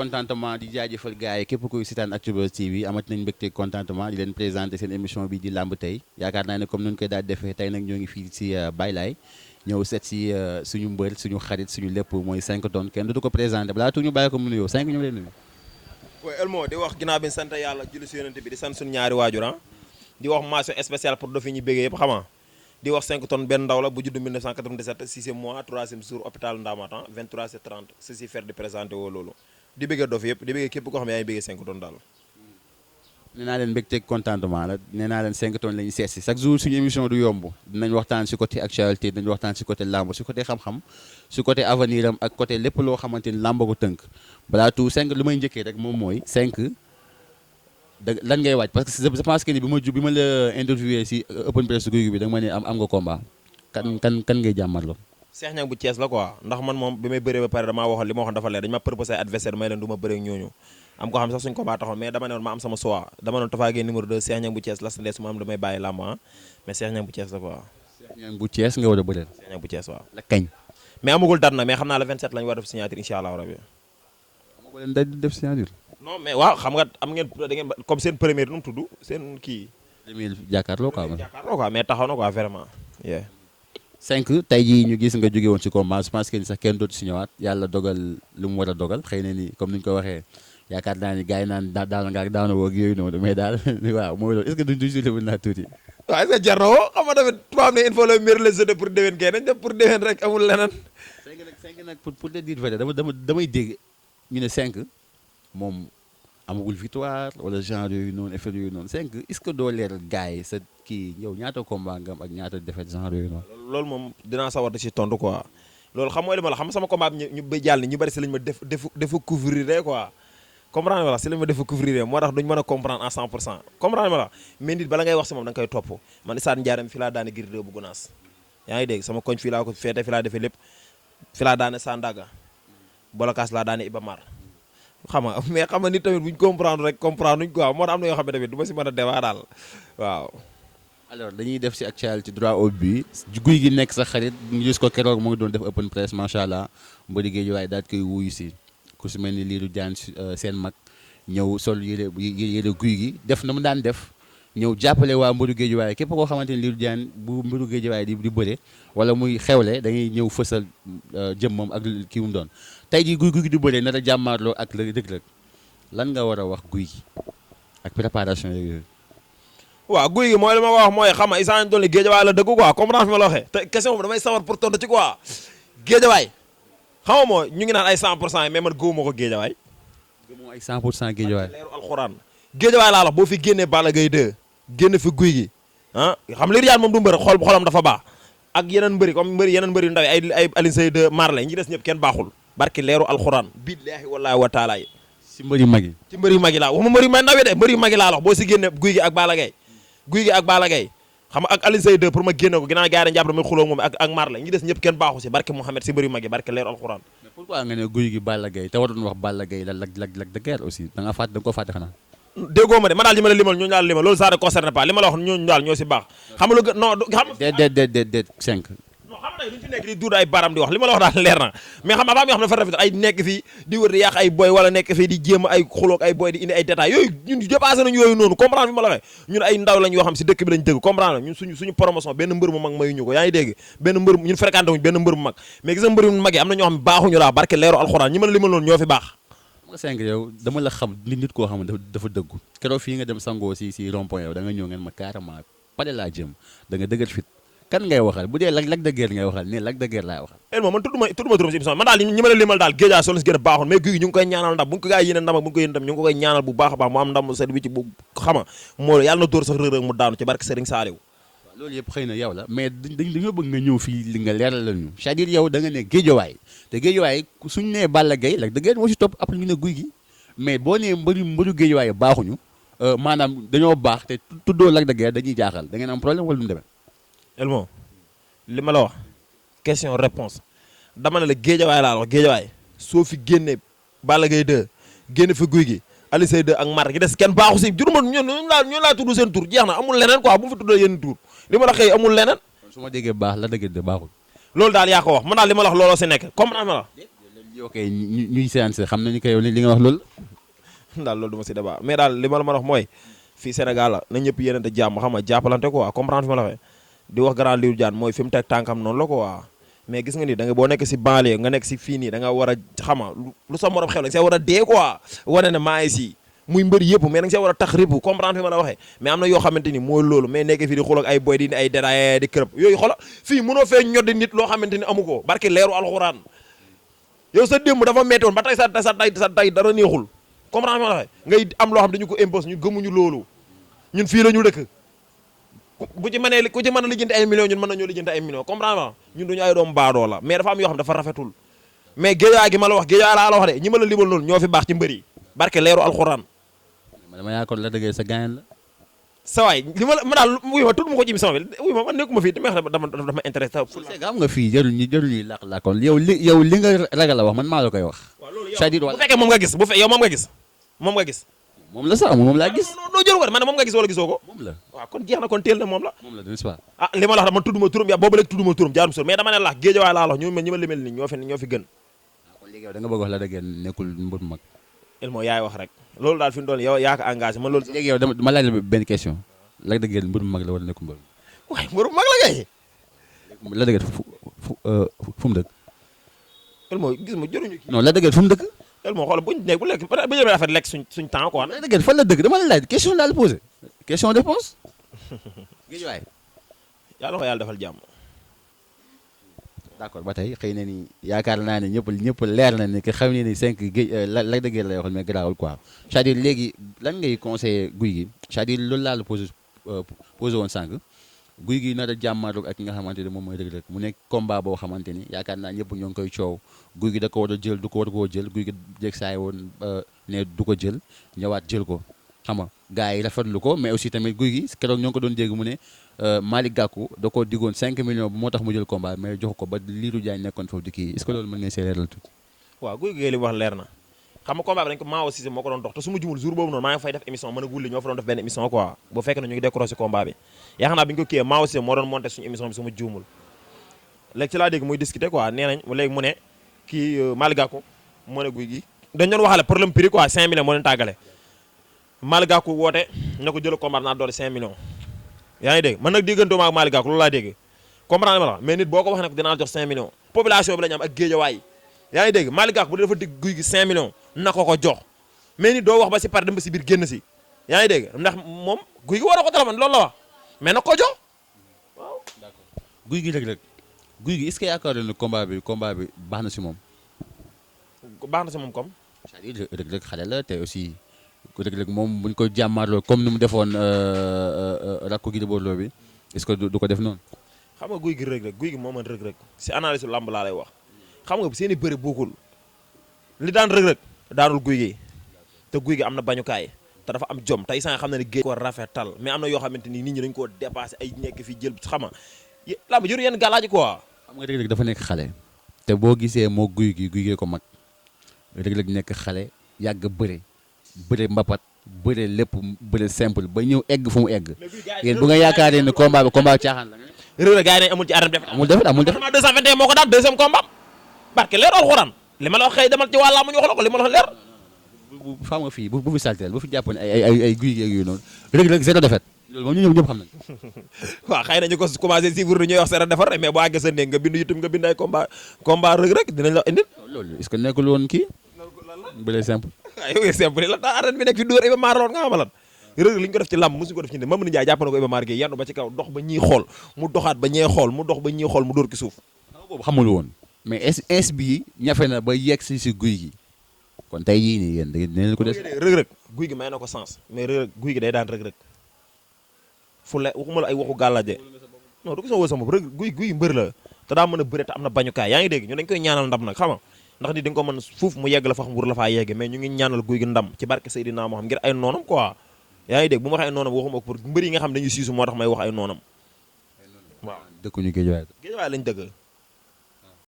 contentement di jaajëfal gars yi képp kuy seetaan Actubuzz TV amat nañ mbégte contentement di leen présenter seen émission bi di làmb tey yaakaar naa ne comme nuñ koy daal defee tey nag ñoo ngi fii si Baylaay ñëw seet si suñu mbër suñu xarit suñu lépp mooy 5tonne kenn du ko présenté balaa tu ñu bàyyi ko mu nuyoo 5 ñu ngi lay nuyu. oui Elmo di wax ginnaaw bi ñu sant yàlla julli si yonent bi di sant suñu ñaari waajur di wax mention spéciale pour dafi ñu béggee yëpp xama di wax 5tonne benn ndaw la bu judd 1997 6e mois 3e jour hôpital Ndamatan 23h30 ceci faire di présenté woo loolu di bëggee dof yëpp di bëggee képp koo xam ne yaa ngi bëggee 5tonne daal. nee naa leen mbégteeg contentement la nee naa leen 5tonne la ñu seet si chaque jour suñu émission du yomb dinañ waxtaan si côté actualité dinañ waxtaan si côté làmb si côté xam-xam si côté avenir am ak côté lépp loo xamante ni làmb ko tënk balaa tout 5 lu may njëkkee rek moom mooy 5 lan ngay waaj parce que je pense que ni bi ma la interviewé si open press Gouy bi da nga ma ne am nga combat kan ngay jàmmarloo. Cheikh Niang bu Thiès la quoi ndax man moom bi may bëree ba pare damaa waxoon li ma waxoon dafa leer dañu ma proposé adversaire may leen du ma bëree ak ñooñu am ko xam sax suñu combat taxoon mais dama ne woon ma am sama choix dama noon Tapha Gueye numéro 2 Cheikh Niang bu Thiès la sandee su ma am damay bàyyi làmb mais Cheikh Niang bu Thiès la quoi. Cheikh Niang bu Thiès nga war a bëreel. Cheikh Niang bu Thiès waaw. la kañ. mais amagul date na mais xam naa la 27 lañu war a def signature incha allah rabi. amagul leen date def signature. non mais waaw xam nga am ngeen da ngeen comme seen première nu mu tudd seen kii. 2000 jàkkaarloo quoi. jàkkaarloo quoi mais taxaw na quoi vraiment. 5 tey jii ñu gis nga jóge woon ci combat je pense que ni sax kenn dootu si ñëwaat yàlla dogal lu mu war a dogal xëy na ni comme ni ñu ko waxee yaakaar naa ni gars yi naan daana nga ak daana woog yooyu noonu mais daal waaw mooy loolu est-ce que duñ si lebu naa tuuti. waaw est-ce que jar na woo xam nga tamit tubaab ne il faut le mieux le jeter pour déwén kay nañ def pour déwén rek amul leneen. 5 nag pour te dire vrai damay dégg ñu ne 5 moom amagul victoire wala genre yooyu noonu effet yooyu noonu 5 est-ce que doo leeral gars yi sa kii yow ñaata combat nga am ak ñaata défaite genre yooyu noonu. loolu moom dinaa sawar ci tontu quoi loolu xam nga li ma la xam sama combat bi ñu ba jàll ñu bari si lañ ma defa couvrir quoi comprendre ma la si lañ ma defa couvrir moo tax duñ mën a comprendre à 100% comprendre ma la mais nit bala ngay wax si moom da nga koy topp man Issa Ndiarème fi laa daane Gris 2 bu Gunaas yaa ngi dégg sama koñ fii laa ko feete fi laa defee lépp fi laa daane Sandaga Bolokaas laa daane Iba Mar xam nga mais xam nga nit tamit buñ comprendre rek comprendre nuñ quoi moo tax am na yoo xam ne tamit du ma si mën a débat daal waaw. alors dañuy def si actualité droit au but Gouy gi nekk sa xarit ñu gis ko keroog mu ngi doon def open press macha allah mbëri géej waaye daal koy wuyu si ku si mel ni Lirou Diane seen mag ñëw sol yére Gouy gi def na mu daan def ñëw jàppale waa mbëru géej waaye képp koo xamante ni Lirou Diane bu mbëru géej waaye di bëre wala muy xewle dañuy ñëw fësal jëmmam ak kii mu doon tey jii Gouy gi di bëre nar a jàmmaarloo ak Reug Reug lan nga war a wax Gouy gi ak préparation yooyu. waaw Gouy gi mooy li ma wax mooy xam nga Issa doon li géejawaay la dëgg quoi comprendre fi ma la waxee te question boobu damay sawar pour tontu ci quoi géejawaay xam nga moo ñu ngi naan ay 100% yi mais man gëwuma ko géejawaay. gëmoo ay 100% géejawaay. leeru alxuraan géejawaay laa la boo fi génnee Balla Gaye 2 génn fi Gouy gi xam Lirou Diane moom du mbër xolam dafa baax ak yeneen mbëri comme yeneen mbëri yu ndaw ay Alioune Seye 2 Marley ñi des ñëpp kenn baaxul barki leeru alxuraan billaahi wallaahi wa taala yi si mbëri mag yi. ci mbëri mag yi laa waxuma mbëri mag ndaw yi de mbëri mag yi laa la boo si génnee Gouy gi ak Balla Gaye Gouy gi ak Balla Gaye xam nga ak Alioune Seye 2 pour ma génne ko ginnaaw gars yi dañu jàpp damay xuloo moom ak Marley ñi des ñëpp kenn baaxu si barke Mouhamed si mbëri mag yi barke leeru alxuraan. mais pourquoi nga ne Gouy gi Balla Gaye te waroon wax Balla Gaye la lag de guerre aussi da nga ko fàtte xanaa. déggoo ma de man daal li ma la limal ñooñu daal limal loolu ça ne concerne pas li ma la wax ñooñu daal ñoo si baax xam nga lu gën non xam déet 5 non xam nga duñ fi nekk di duud ay baram di wax li ma la wax daal leer na mais xam nga dafa am yoo xam ne dafa rafet ay nekk fii di wër di yàq ay boy wala nekk fii di jéem ay xuloog ay boy di indi ay détails yooyu ñun dépassé nañu yooyu noonu comprendre bi ma la waxee ñun ay ndaw lañ yoo xam si dëkk bi lañ dëgg comprendre ñun suñu promotion benn mbër mu mag mayuñu ko yaa ngi dégg benn mbër ñun fréquenté wuñ benn mbër mu mag mais gis nga mbër mu mag yi am na ñoo xam ne baaxuñu laa barke leeru alxuraan ñi mën a limal noonu ñoo fi baax. xam nga 5 yow dama la xam nit koo xam ne dafa dëggu keroog fii nga dem sangoo si rond point yow da nga ñëw ngeen ma carrément pare laa jëm da nga dëgër fit kan ngay waxal bu dee Lac de Guiers ngay waxal ne Lac de Guiers laay waxal moom man tudduma turam si émission man daal ñi ma la limal daal géejaa solo si gën a baaxoon mais Gouy gi ñu ngi koy ñaanal ndam bu ñu ko gaa yéene ndam ak bu ñu ko yéene ndam ñu ngi koy ñaanal bu baax a baax mu am ndam sedd bi ci bu xama moo yàlla na dóor sax Reug Reug mu daanu ci barke Serigne Saliou waaw loolu yëpp xëy na yow la mais dañoo bëgg nga ñëw fii li nga leeral la ñu c'est-à-dire yow da nga ne géejawaay te géejawaay suñu nee Balla Gaye Lac de Guiers moo si topp après ñu ne Gouy gi mais boo nee mbëru géejawaay baaxuñu maanaam dañoo baax te tuddoo Lac de Guiers dañuy jaaxal da ngeen am problème wala lu mu demee Elmo li ma la wax question réponse dama ne la géejawaay laa la wax géejawaay soo fi génnee Balla Gaye 2 génne fi Gouy gi Alioune Seye 2 ak Mar gi des kenn baaxu si juruma ñoo laa tudd seen tur jeex na amul leneen quoi bu mu fi tuddee yenn tur li ma la xëy amul leneen su ma déggee baax Lac de Guiers de baaxul loolu daal yaa ko wax man daal li ma la wax looloo si nekk comprendre ma la yow kay ñuy séance xam nañu ko yow li nga wax loolu. daal loolu du ma si débat mais daal li ma la mën a wax mooy fii Sénégal la na ñëpp yéenante jàmm xam nga jàppalante quoi comprendre fi ma la waxee di wax grand Lirou Diane mooy fi mu teg tànkam noonu la quoi mais gis nga ni da nga boo nekk si banlieue nga nekk si fii nii da nga war a xama lu sa morom xew la nga see war a dee quoi wane ne maa ngi si muy mbër yëpp mais da nga see war a tax rëbb comprendre fi ma la waxee mais am na yoo xamante ni mooy loolu mais nekk fii di xool ak ay boy di ay déraillé di kërëb yooyu xola fii mënoo fee ñoddi nit loo xamante ni amu ko barke leeru alxuraan yow sa démb dafa metti woon ba tey sa tay dara neexul comprendre fi ma la waxee ngay am loo xam dañu ko impose ñu gëmuñu loolu ñun fii la ñu dëkk ku ci mën a lijjanti ay millions ñun mën nañoo lijjanti ay millions comprendre ñun duñu ay doom baadoo la mais dafa am yoo xam dafa rafetul mais géejawaay gi ma la wax géejawaay laa la wax de ñi ma la libal loolu ñoo fi baax ci mbër yi barke leeru alxuraan dama yaakaar la dëggee sa gaañ la. sa waay li ma daal wuy ma tudd ma ko ci émission bi wuy ma man nekkuma fii dama intéressé am nga fii jarul ñuy làq-làqoon yow li nga ragal a wax man maa la koy wax. c'est-à-dire bu fekkee moom nga gis yow moom nga gis moom la sax moom laa gis. non jël ko de man moom nga gis wala gisoo ko. moom la waaw kon jeex na kon teel na moom la. moom la n'est-ce pas. ah li ma la wax man tudduma turam yaa boobu léegi tudduma turam jaarum sur mais dama ne la géejawaay laa la wax ñi ma limel nii ñoo fi gën. kon léegi yow da nga bëgg wax la dëgg nekkul mbër mu mag. il moo yaay wax rek loolu daal fi mu doon yow yaa ko engagé man loolu. léegi yow dama laaj la benn question la dëgg mbër mu mag la wala nekkul mbër. waaye mbër mu mag la kay. la dëgg fu mu dëkk. il moo gis ma jëruñu kii. non la dëgg fu mu dëkk. el moo xool bu lekk bu jëmee affaire lekk suñ temps quoi. la dëgg fan la dëgg dama la laaj question daal posé question réponse. géej yàlla ko yàlla defal jàmm. d'accord ba tey xëy na ni yaakaar naa ne ñëpp leer na ni que xam ne ni 5 géej la dëgg lay waxal mais garaawul quoi c'est-à-dire léegi lan ngay conseiller guy gi c'est-à-dire loolu laa la posé woon sànq guy gi nar a jàmmaarloog ak ki nga xamante ni moom mooy Reug Reug mu nekk combat boo xamante ni yaakaar naa ñëpp ñoo ngi koy coow guy gi da ko war a jël du ko war koo jël guy gi jeg saay woon ne du ko jël ñëwaat jël ko xam nga gars yi rafetlu ko mais aussi tamit guy gi keroog ñoo ngi ko doon dégg mu ne Malick Gakou da koo diggoon 5 millions bu moo tax mu jël combat mais jox ko ba Lirou Diane nekkoon foofu di kii est-ce que loolu mën ngeen see leeral tuuti. waaw guy gi li wax leer na xam nga combat bi dañ ko maa aussi moo ko doon dox te su ma jumul jour boobu noonu maa ngi fay def émission mën a gulli ñoo fa doon def benn émission quoi bu fekkee ne ñu ngi décroché combat bi yaakaar naa bi ñu ko kiyee maa aussi moo doon monté suñu émission bi su ma juumul léegi ci laa dégg muy discuter quoi nee nañ léegi mu ne kii Malick Gakou moo ne guy gi dañ doon waxale problème prix quoi 5 millions moo leen tàggale Malick Gakou woote na ko jël combat naa doole 5 millions yaa ngi dégg man nag diggantoo ak Malick Gakou loolu laa dégg comprendre ma la mais nit boo ko wax ne ko dinaa jox 5 millions population bi la ñu am ak géejawaay yaa ngi dégg Malick Gakou bu dee dafa dig guy gi 5 millions na ko jox mais nit doo wax ba si pare dem ba si biir génn si yaa ngi dégg ndax moom guy gi war a ko téléphone loolu la wax mais na ko jox waaw. d'accord guy gi Reug Reug guy gi est-ce que yaakaar na ne combat bi baax na si moom. baax na si moom comme. c'est-à-dire Reug Reug xale la te aussi Reug Reug moom buñ ko jàmmaarloo comme ni mu defoon rakku Gris Bordeaux bi est-ce que du ko def noonu. xam nga guy gi Reug Reug guy gi moo mën Reug Reug si analyse lamb laa lay wax xam nga seen i bëre bokkul li daan Reug Reug daanul guy gi te guy gi am na bañukaay te dafa am jom tey saa xam na ne géej ko rafetal mais am na yoo xamante ni nit ñi dañ koo dépassé ay nekk fi jël xam nga lamb jëru yenn gàllaaji quoi. xam nga Reug Reug dafa nekk xale te boo gisee moo guy gi ko mag Reug Reug nekk xale yàgg bëre mbapat bëre lépp bëre simple ba ñëw egg fu mu egg yéen bu nga yaakaaree ne combat caaxaan la. Reug Reug gars yi nañ amul ci arène def amul defet 221 moo ko daan deuxième combat barke leer alxuraan li ma la wax xëy demal ci wàllaa mu ñu wax la ko li ma la wax leer. xam nga fii bu fi salteel bu fi jàpp ne ay guy geeg yooyu noonu Reug Reug zéro defet loolu moom ñu ñëpp xam nañ. waaw xëy na ñu ko commencé suivre ñuy wax zéro defar mais boo àggee sa néeg nga bind YouTube nga bind ay combat Reug Reug dinañ la indil. loolu est-ce que nekkul woon kii bële simple. waaw simple la daa arène bi nekk fi dóor Iba Mar loon nga xamalan Reug Reug li ñu ko def ci làmb mosuñu ko def ci ne Mamadou Ndiaye jàpp na ko Iba Mar Gueye yandu ba ci kaw dox ba ñii xool mu doxaat ba ñee xool mu dox ba ñii xool mu dóor ki suuf boobu xamul woon mais ins bii ñafe na ba yegg si guy gi kon tey yii nii yéen da ngeen ko des. Reug Reug guy gi may na ko sens mais Reug Reug guy gi day daan Reug Reug fu le waxuma la ay waxu gàllaje non du ko sama wër sama Reug guy mbër la te daa mën a bëre te am na bañukaay yaa ngi dégg ñu dañ koy ñaanal ndam nag xam nga ndax nit di nga ko mën fuuf mu yegg la fa xam wur la faa yegg mais ñu ngi ñaanal guy gi ndam ci barke Seydina moo xam ngir ay noonam quoi yaa ngi dégg bu ma waxee ay noonam waxuma ko pour mbër yi nga xam dañuy siisu moo tax may wax ay noonam waaw dëkkuñu géejawaay lañ dëgg